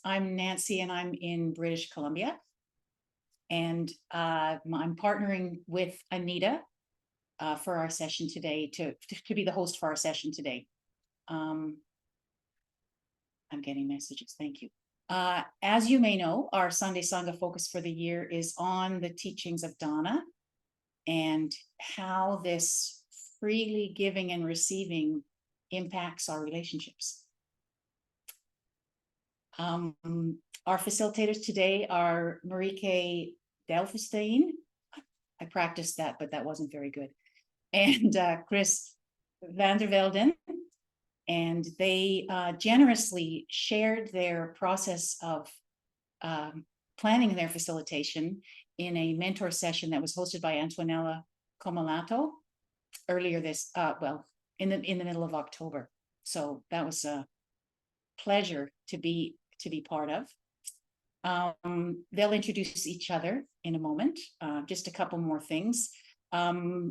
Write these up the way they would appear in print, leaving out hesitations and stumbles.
I'm Nancy and I'm in British Columbia. And I'm partnering with Anita for our session today to be the host for our session today. I'm getting messages, thank you. As you may know, our Sunday Sangha focus for the year is on the teachings of Dana and how this freely giving and receiving impacts our relationships. Our facilitators today are Marieke Duijvestijn. I practiced that, but that wasn't very good. And Chris van der Velden. And they generously shared their process of planning their facilitation in a mentor session that was hosted by Antonella Comalato earlier this, in the middle of October. So that was a pleasure to be part of. They'll introduce each other in a moment. Just a couple more things.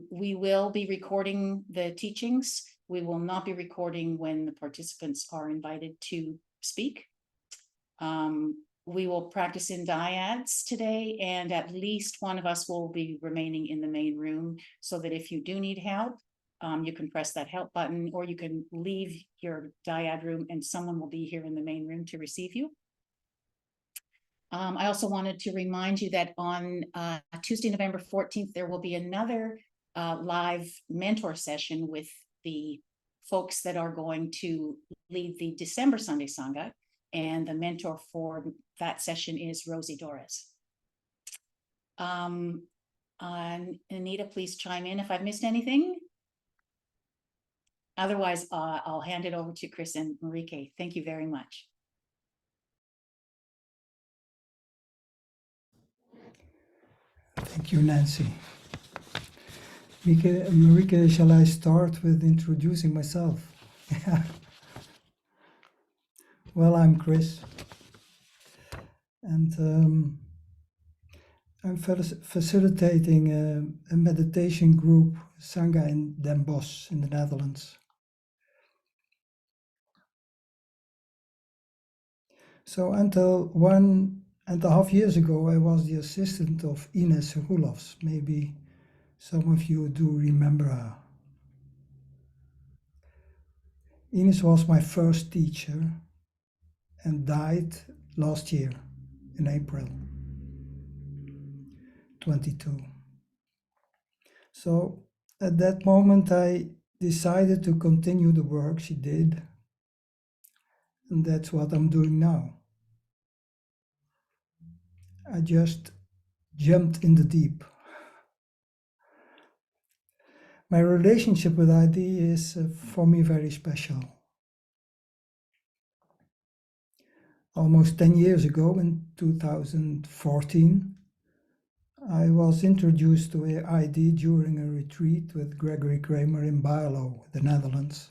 We will be recording the teachings. We will not be recording when the participants are invited to speak. We will practice in dyads today, and at least one of us will be remaining in the main room so that if you do need help, you can press that help button, or you can leave your dyad room and someone will be here in the main room to receive you. I also wanted to remind you that on Tuesday, November 14th, there will be another live mentor session with the folks that are going to lead the December Sunday Sangha. And the mentor for that session is Rosie Doris. Anita, please chime in if I've missed anything. Otherwise, I'll hand it over to Chris and Marieke. Thank you very much. Thank you, Nancy. Marieke, shall I start with introducing myself? Well, I'm Chris, and I'm facilitating a meditation group, Sangha in Den Bosch in the Netherlands. So until 1.5 years ago, I was the assistant of Ines Roelofs. Maybe some of you do remember her. Ines was my first teacher and died last year in April 22. So at that moment I decided to continue the work she did, and that's what I'm doing now. I just jumped in the deep. My relationship with ID is for me very special. Almost 10 years ago, in 2014, I was introduced to ID during a retreat with Gregory Kramer in Bijlo, the Netherlands.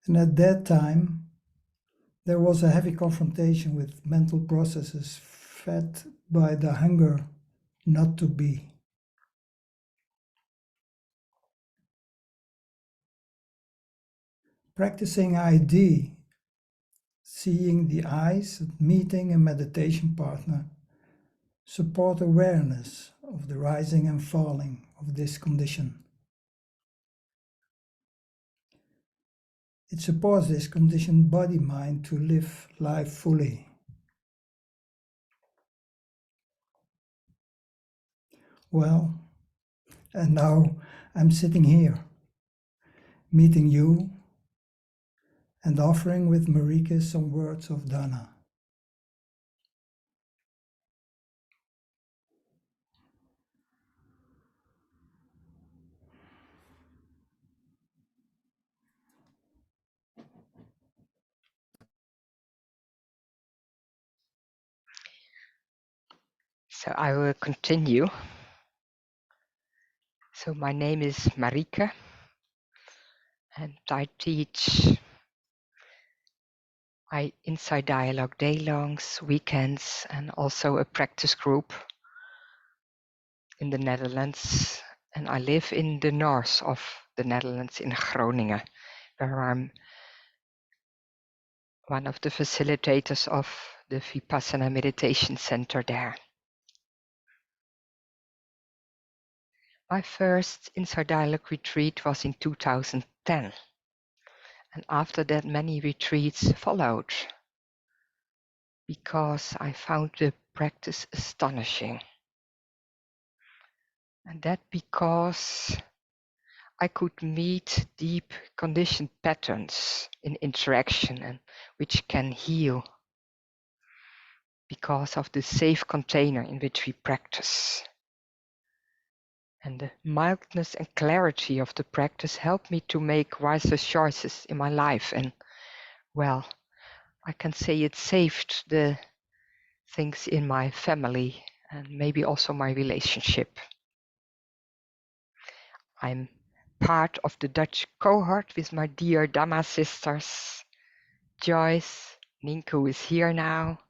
And at that time, there was a heavy confrontation with mental processes fed by the hunger not to be. Practicing ID, seeing the eyes, meeting a meditation partner, support awareness of the rising and falling of this condition. It supports this conditioned body-mind to live life fully. Well, and now I'm sitting here, meeting you, and offering with Marieke some words of Dana. So I will continue. So my name is Marieke, and I teach my Inside Dialogue day-longs, weekends, and also a practice group in the Netherlands. And I live in the north of the Netherlands in Groningen, where I'm one of the facilitators of the Vipassana Meditation Center there. My first Inside Dialogue retreat was in 2010, and after that many retreats followed because I found the practice astonishing. And that because I could meet deep conditioned patterns in interaction and which can heal because of the safe container in which we practice. And the mildness and clarity of the practice helped me to make wiser choices in my life. And well, I can say it saved the things in my family and maybe also my relationship. I'm part of the Dutch cohort with my dear Dhamma sisters, Joyce, Nink, who is here now,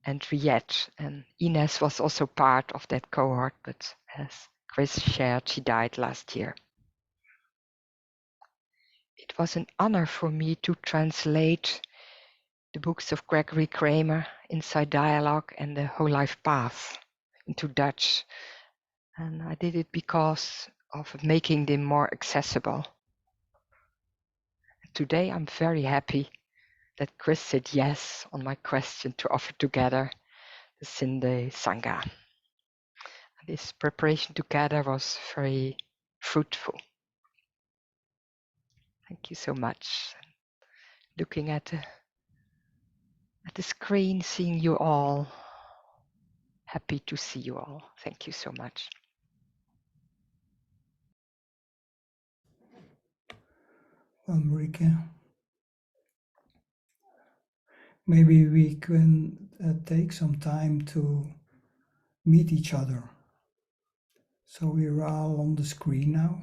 and Riet. And Ines was also part of that cohort, but as Chris shared, she died last year. It was an honor for me to translate the books of Gregory Kramer, Inside Dialogue, and the Whole Life Path into Dutch. And I did it because of making them more accessible. Today I'm very happy that Chris said yes on my question to offer together the Sunday Sangha. This preparation together was very fruitful. Thank you so much. Looking at the screen, seeing you all. Happy to see you all. Thank you so much. Well, Marieke, maybe we can take some time to meet each other. So we're all on the screen now.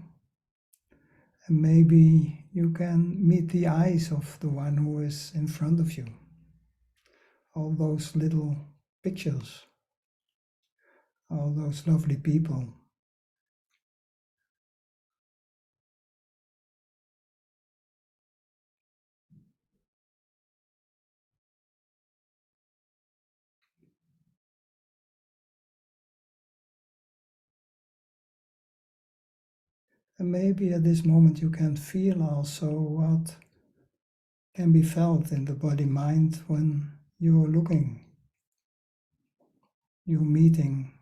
And maybe you can meet the eyes of the one who is in front of you. All those little pictures, all those lovely people. And maybe at this moment you can feel also what can be felt in the body-mind when you're looking, you're meeting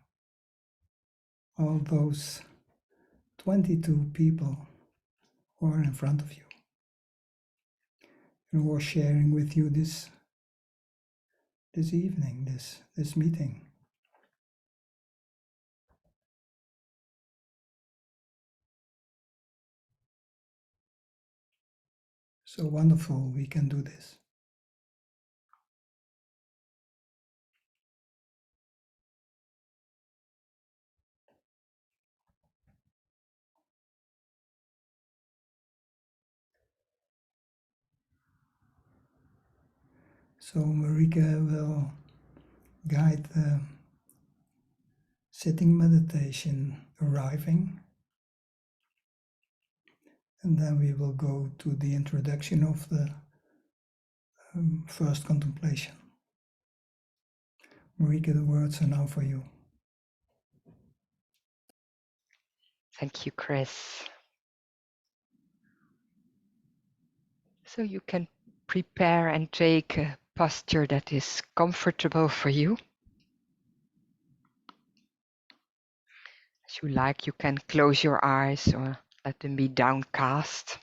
all those 22 people who are in front of you and who are sharing with you this evening, this meeting. So wonderful we can do this. So Marieke will guide the sitting meditation arriving, and then we will go to the introduction of the first contemplation. Marieke, the words are now for you. Thank you, Chris. So you can prepare and take a posture that is comfortable for you. As you like, you can close your eyes or let them be downcast.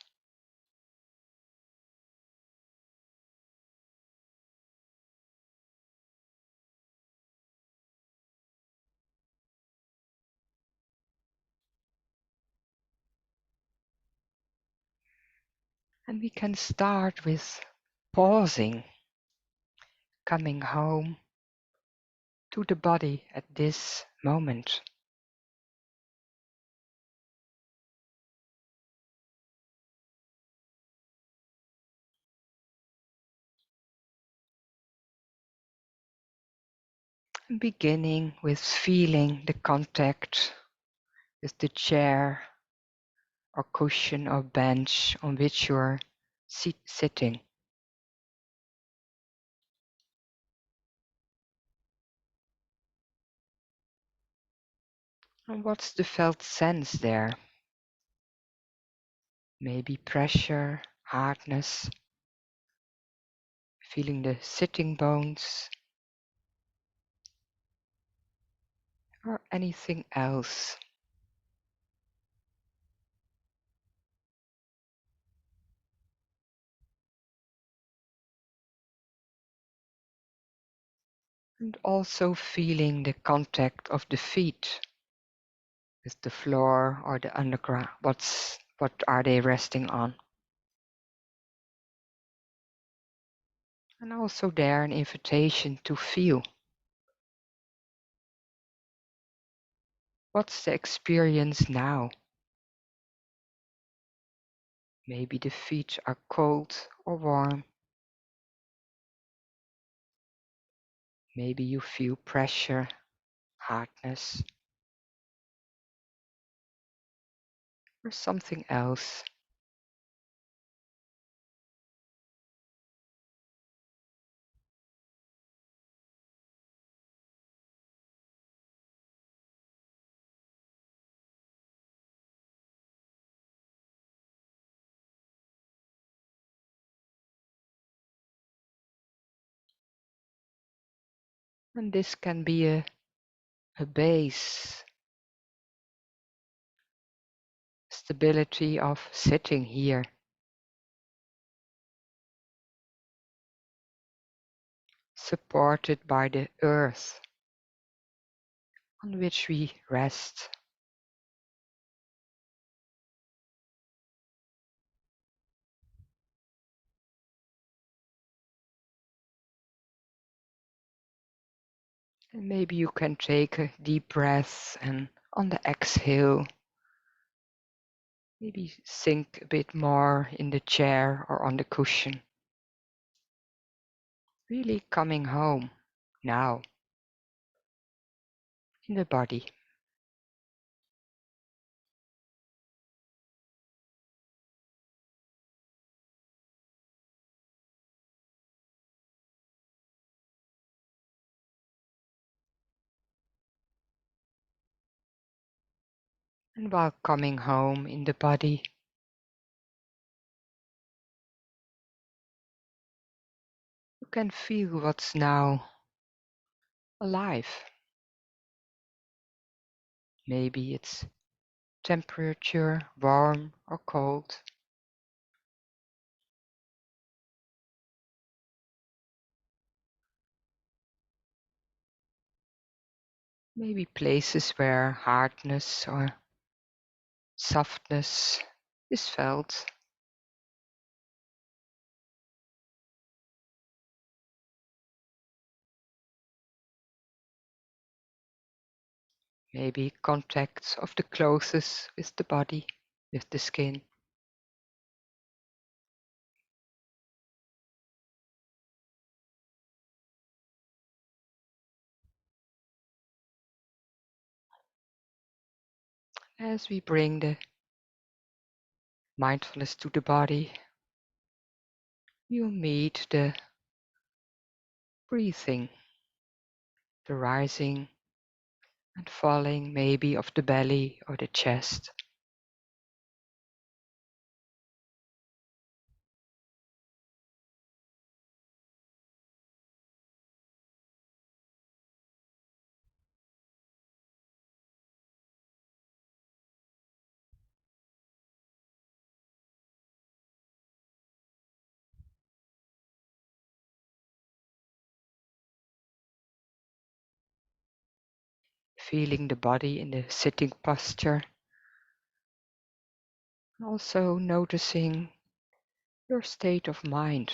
And we can start with pausing, coming home to the body at this moment. And beginning with feeling the contact with the chair or cushion or bench on which you're sitting. And what's the felt sense there? Maybe pressure, hardness, feeling the sitting bones, or anything else. And also feeling the contact of the feet with the floor or the underground. What are they resting on? And also there an invitation to feel. What's the experience now? Maybe the feet are cold or warm. Maybe you feel pressure, hardness, or something else. And this can be a base, stability of sitting here, supported by the earth on which we rest. And maybe you can take a deep breath and on the exhale, maybe sink a bit more in the chair or on the cushion. Really coming home now in the body. And while coming home in the body, you can feel what's now alive. Maybe it's temperature, warm or cold. Maybe places where hardness or softness is felt. Maybe contacts of the clothes with the body, with the skin. As we bring the mindfulness to the body, you'll meet the breathing, the rising and falling maybe of the belly or the chest. Feeling the body in the sitting posture. Also noticing your state of mind.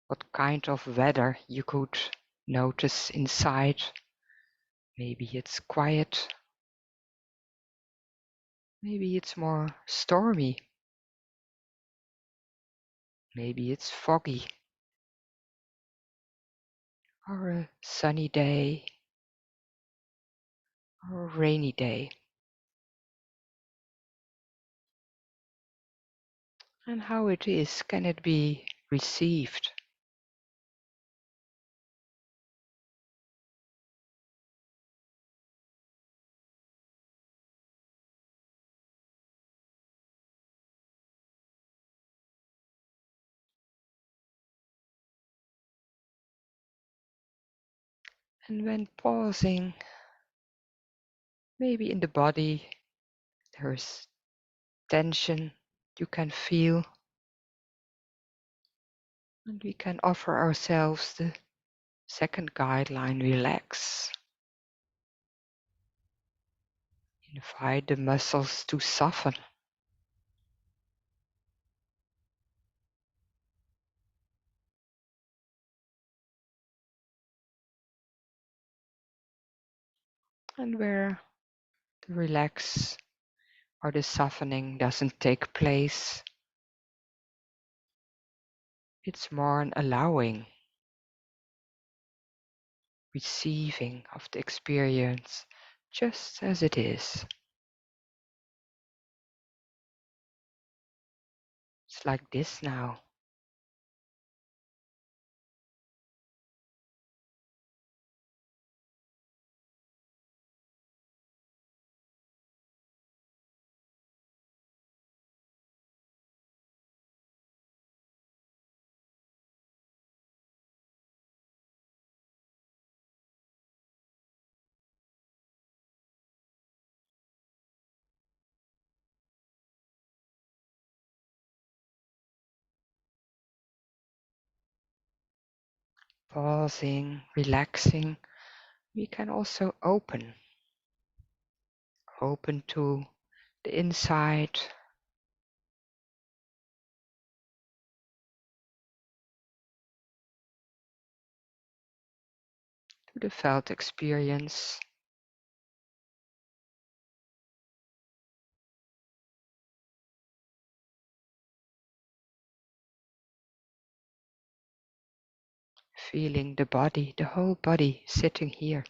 What kind of weather you could notice inside. Maybe it's quiet. Maybe it's more stormy. Maybe it's foggy. Or a sunny day. Or a rainy day. And how it is, can it be received? And when pausing, maybe in the body there's tension you can feel, and we can offer ourselves the second guideline, relax. Invite the muscles to soften. And where the relax or the softening doesn't take place, it's more an allowing, receiving of the experience just as it is. It's like this now. Pausing, relaxing, we can also open to the inside, to the felt experience. Feeling the body, the whole body sitting here.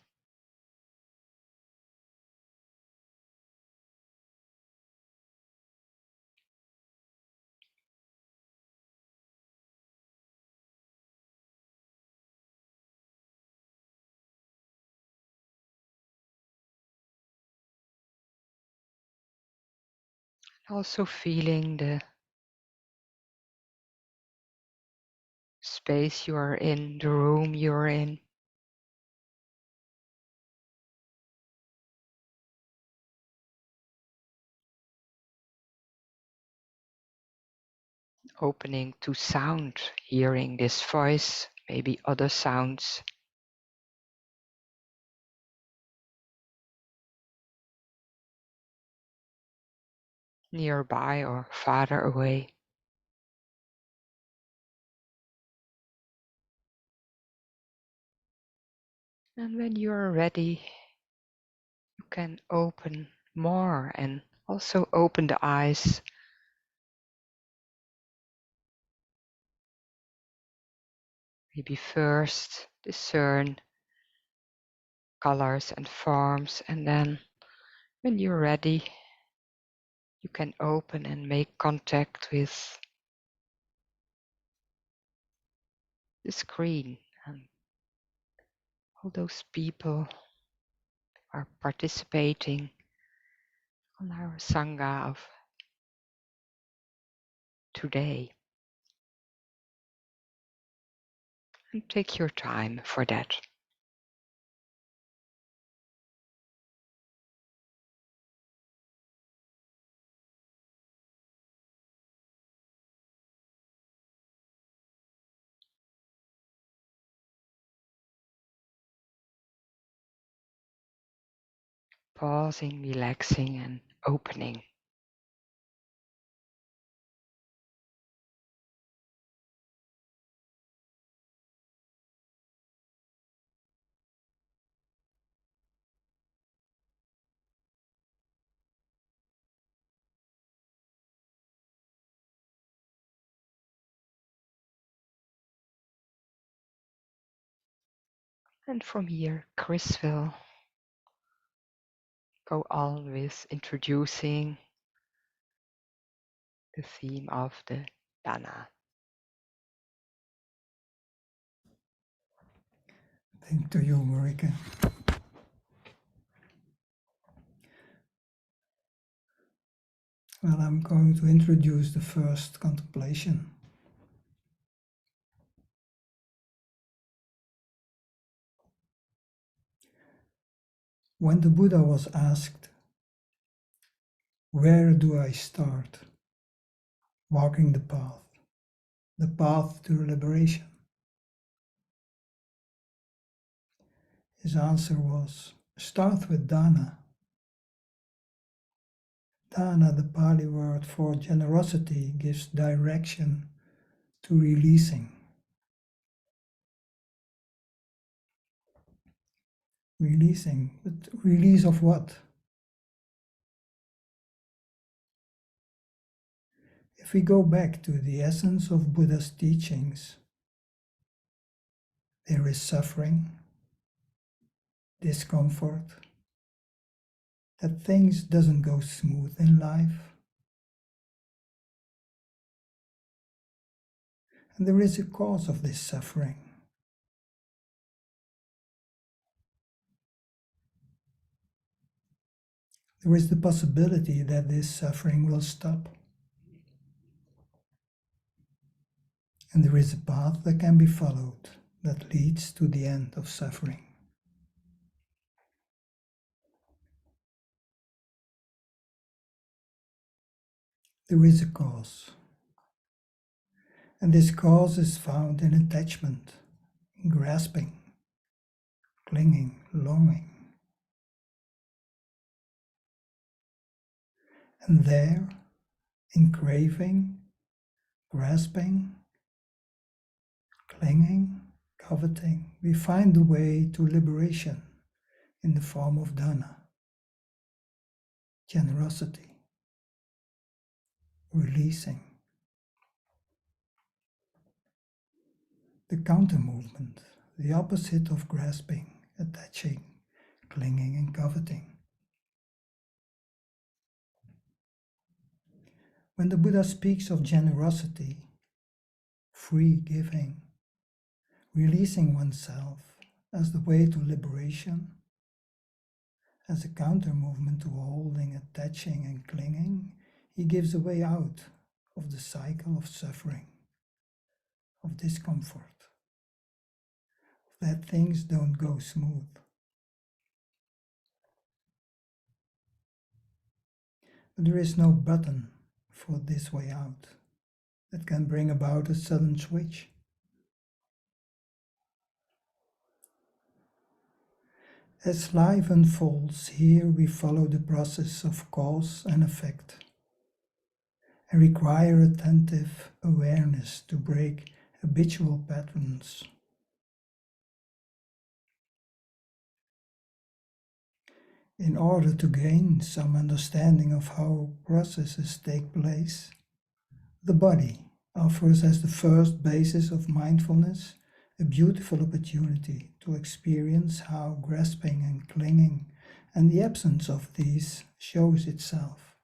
Also feeling the space you are in, the room you are in. Opening to sound, hearing this voice, maybe other sounds. Nearby or farther away. And when you're ready, you can open more and also open the eyes. Maybe first discern colors and forms, and then when you're ready, you can open and make contact with the screen and all those people are participating on our Sangha of today. And take your time for that. Pausing, relaxing, and opening. And from here, Chris will go on with introducing the theme of the Dana. Thank to you, Marieke. Well, I'm going to introduce the first contemplation. When the Buddha was asked, "Where do I start walking the path to liberation?" His answer was, "Start with dana." Dana, the Pali word for generosity, gives direction to releasing. Releasing, but release of what? If we go back to the essence of Buddha's teachings, there is suffering, discomfort, that things doesn't go smooth in life. And there is a cause of this suffering. There is the possibility that this suffering will stop. And there is a path that can be followed that leads to the end of suffering. There is a cause. And this cause is found in attachment, in grasping, clinging, longing. And there, in craving, grasping, clinging, coveting, we find the way to liberation in the form of dana, generosity, releasing. The counter movement, the opposite of grasping, attaching, clinging, and coveting. When the Buddha speaks of generosity, free giving, releasing oneself as the way to liberation, as a counter movement to holding, attaching, and clinging, he gives a way out of the cycle of suffering, of discomfort, that things don't go smooth. But there is no button for this way out that can bring about a sudden switch. As life unfolds, here we follow the process of cause and effect and require attentive awareness to break habitual patterns. In order to gain some understanding of how processes take place, the body offers as the first basis of mindfulness a beautiful opportunity to experience how grasping and clinging and the absence of these shows itself.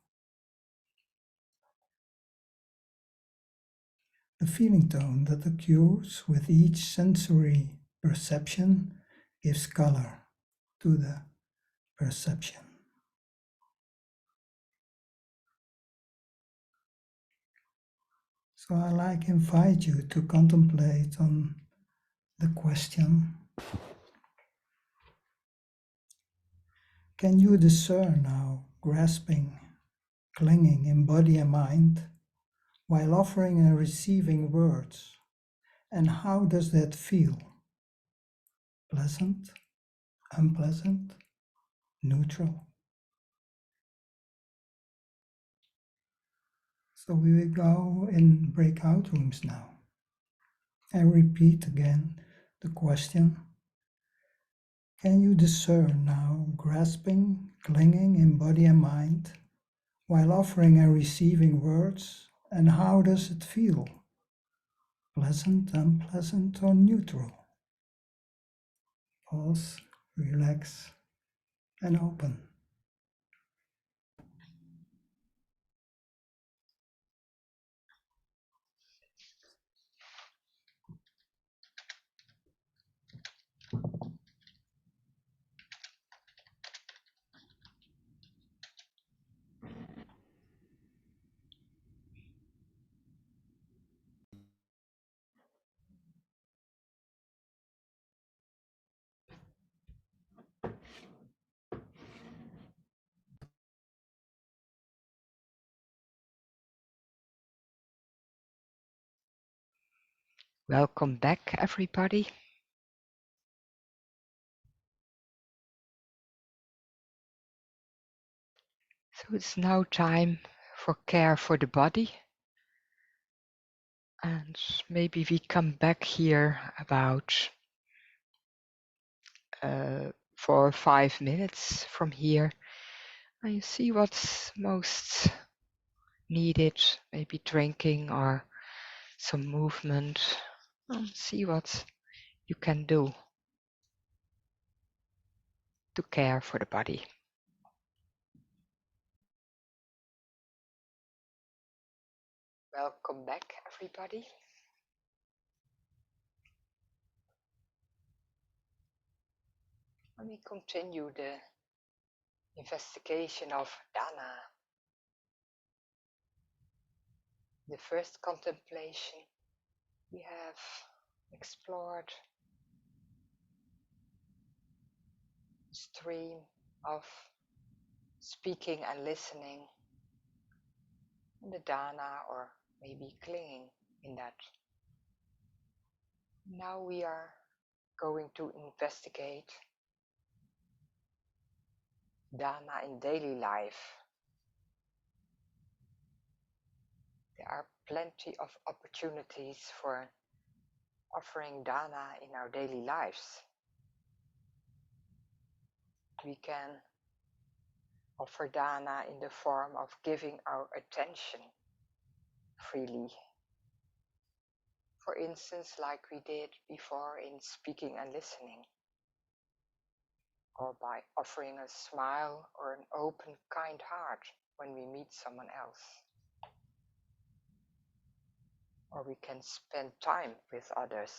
The feeling tone that occurs with each sensory perception gives color to the perception. So I invite you to contemplate on the question, can you discern now grasping, clinging in body and mind while offering and receiving words? And how does that feel? Pleasant, unpleasant, neutral? So we will go in breakout rooms now and repeat again the question. Can you discern now grasping, clinging in body and mind while offering and receiving words? And how does it feel? Pleasant, unpleasant, or neutral? Pause, relax, and open. Welcome back, everybody. So it's now time for care for the body. And maybe we come back here about 4 or 5 minutes from here. And you see what's most needed, maybe drinking or some movement. And see what you can do to care for the body. Welcome back, everybody. Let me continue the investigation of dana. The first contemplation we have explored the stream of speaking and listening, and the dana, or maybe clinging in that. Now we are going to investigate dana in daily life. There are plenty of opportunities for offering dana in our daily lives. We can offer dana in the form of giving our attention freely. For instance, like we did before in speaking and listening, or by offering a smile or an open, kind heart when we meet someone else. Or we can spend time with others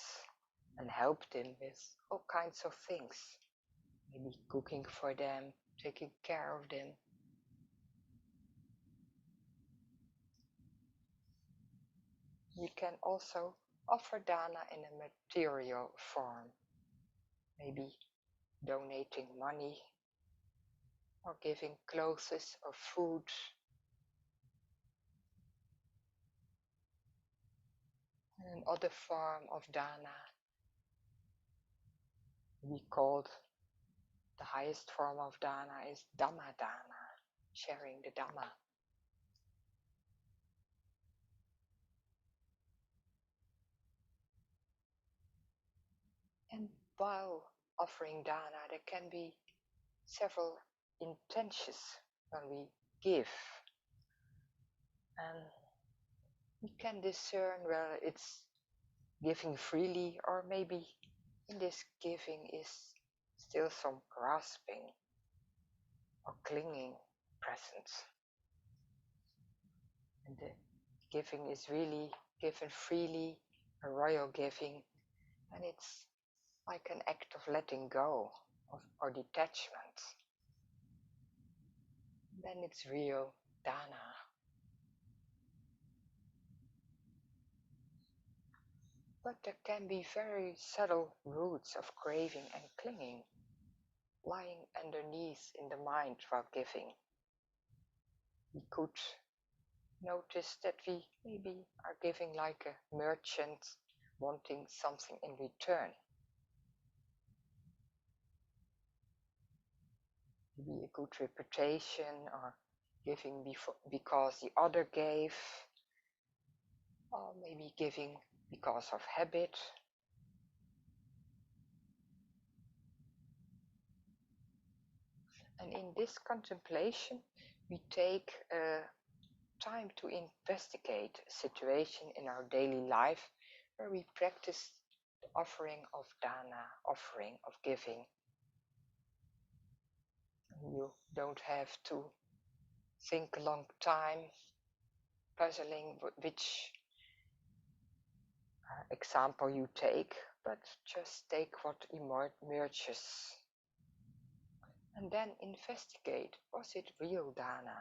and help them with all kinds of things. Maybe cooking for them, taking care of them. We can also offer dana in a material form, maybe donating money or giving clothes or food. And another form of dana we called the highest form of dana is dhamma dana, sharing the dhamma. And while offering dana, there can be several intentions when we give. And we can discern whether it's giving freely, or maybe in this giving is still some grasping or clinging present. And the giving is really given freely, a royal giving, and it's like an act of letting go or detachment. Then it's real dana. But there can be very subtle roots of craving and clinging lying underneath in the mind while giving. We could notice that we maybe are giving like a merchant wanting something in return. Maybe a good reputation, or giving because the other gave, or maybe giving because of habit. And in this contemplation, we take time to investigate a situation in our daily life where we practice the offering of dana, offering of giving. You don't have to think a long time, puzzling which example you take, but just take what emerges. And then investigate, was it real dana,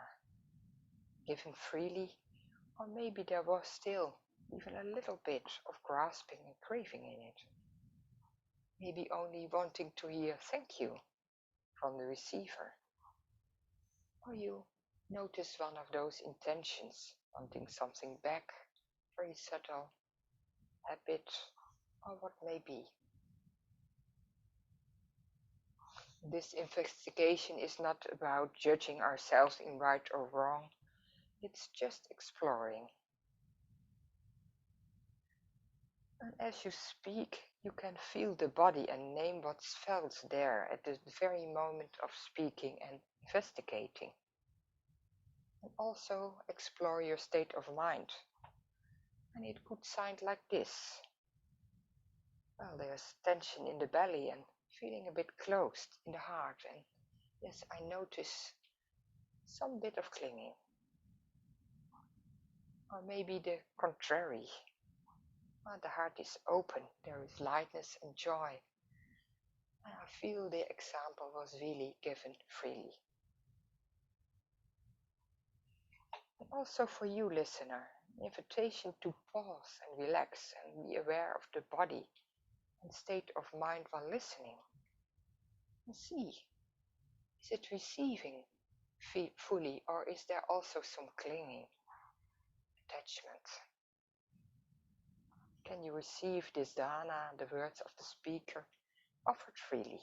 given freely, or maybe there was still even a little bit of grasping and craving in it. Maybe only wanting to hear thank you from the receiver. Or you notice one of those intentions, wanting something back, very subtle habit, or what may be. This investigation is not about judging ourselves in right or wrong. It's just exploring. And as you speak, you can feel the body and name what's felt there at the very moment of speaking and investigating. And also explore your state of mind. And it could sound like this. Well, there's tension in the belly and feeling a bit closed in the heart. And yes, I notice some bit of clinging. Or maybe the contrary. The heart is open, there is lightness and joy. And I feel the example was really given freely. And also for you, listener, an invitation to pause and relax and be aware of the body and state of mind while listening. And see, is it receiving fully, or is there also some clinging, attachment? Can you receive this dana, the words of the speaker, offered freely?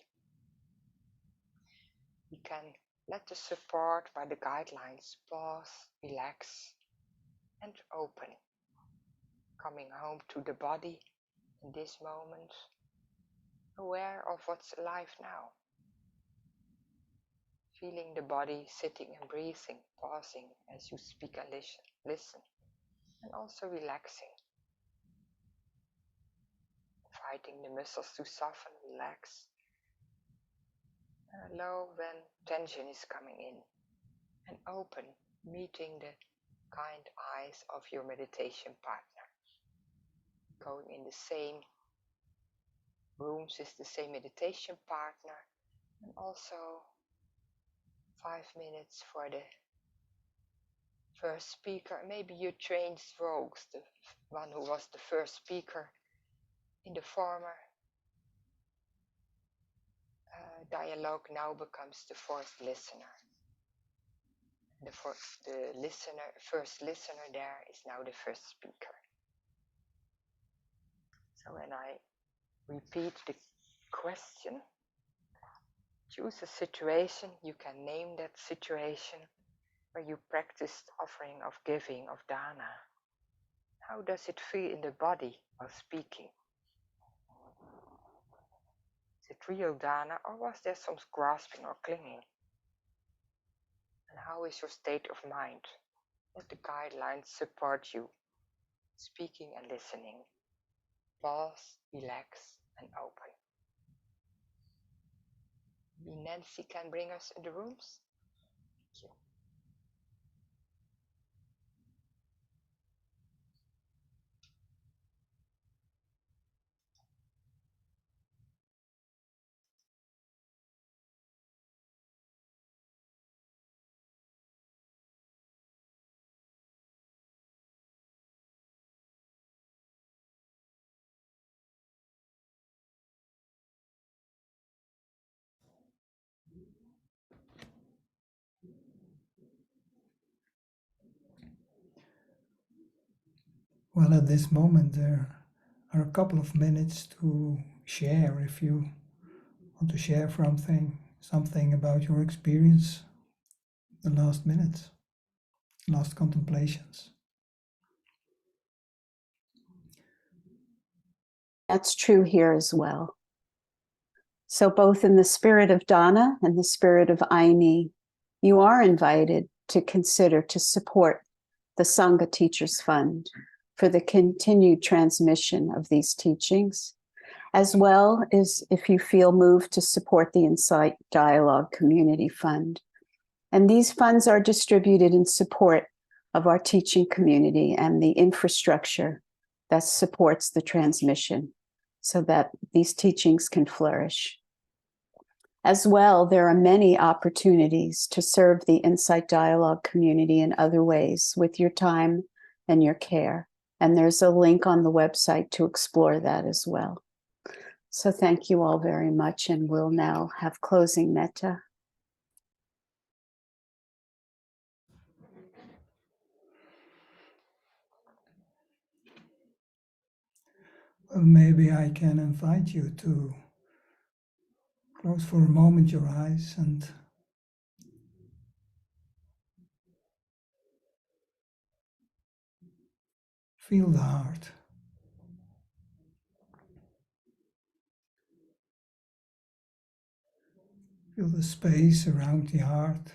We can let the support by the guidelines pause, relax, and open. Coming home to the body in this moment, aware of what's alive now. Feeling the body sitting and breathing, pausing as you speak and listen, and also relaxing. Inviting the muscles to soften, relax, and allow when tension is coming in, and open, meeting the kind eyes of your meditation partner. Going in the same rooms with the same meditation partner, and also 5 minutes for the first speaker. Maybe you changed roles. The one who was the first speaker in the former dialogue now becomes the fourth listener. The first listener there is now the first speaker. So when I repeat the question, choose a situation, you can name that situation where you practiced offering of giving of dana. How does it feel in the body while speaking? Is it real dana, or was there some grasping or clinging? And how is your state of mind? Let the guidelines support you, speaking and listening. Pause, relax, and open. Maybe Nancy can bring us in the rooms. Thank you. Well, at this moment, there are a couple of minutes to share if you want to share something about your experience the last minutes, last contemplations. That's true here as well. So both in the spirit of Dana and the spirit of Aini, you are invited to consider to support the Sangha Teachers Fund for the continued transmission of these teachings, as well as if you feel moved to support the Insight Dialogue Community Fund. And these funds are distributed in support of our teaching community and the infrastructure that supports the transmission so that these teachings can flourish. As well, there are many opportunities to serve the Insight Dialogue community in other ways with your time and your care. And there's a link on the website to explore that as well. So thank you all very much, and we'll now have closing metta. Well, maybe I can invite you to close for a moment your eyes and feel the heart. Feel the space around the heart.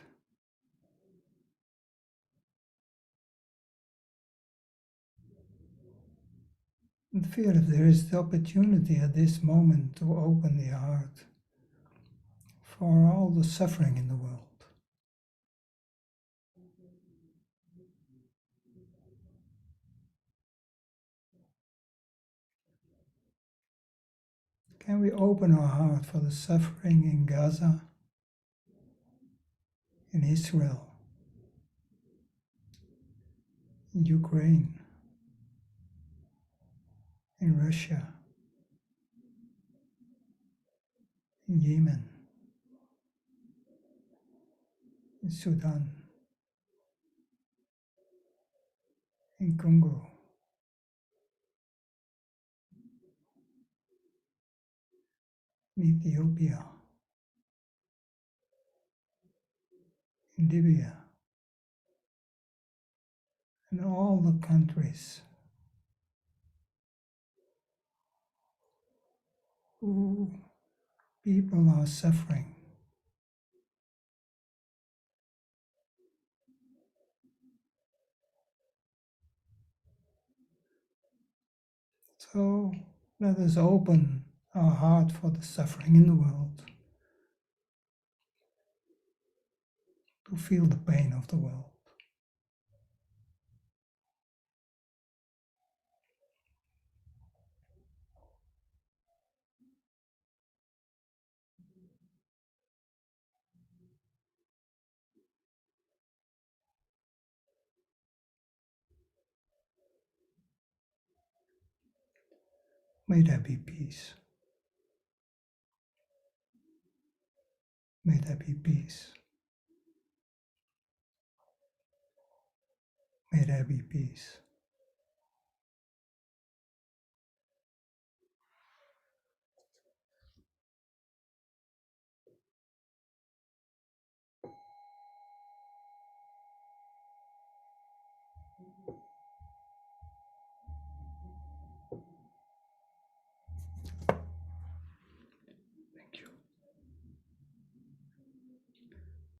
And feel if there is the opportunity at this moment to open the heart for all the suffering in the world. Can we open our heart for the suffering in Gaza, in Israel, in Ukraine, in Russia, in Yemen, in Sudan, in Congo, in Ethiopia, in Libya, and all the countries who people are suffering. So let us open our heart for the suffering in the world, to feel the pain of the world. May there be peace. May there be peace. May there be peace.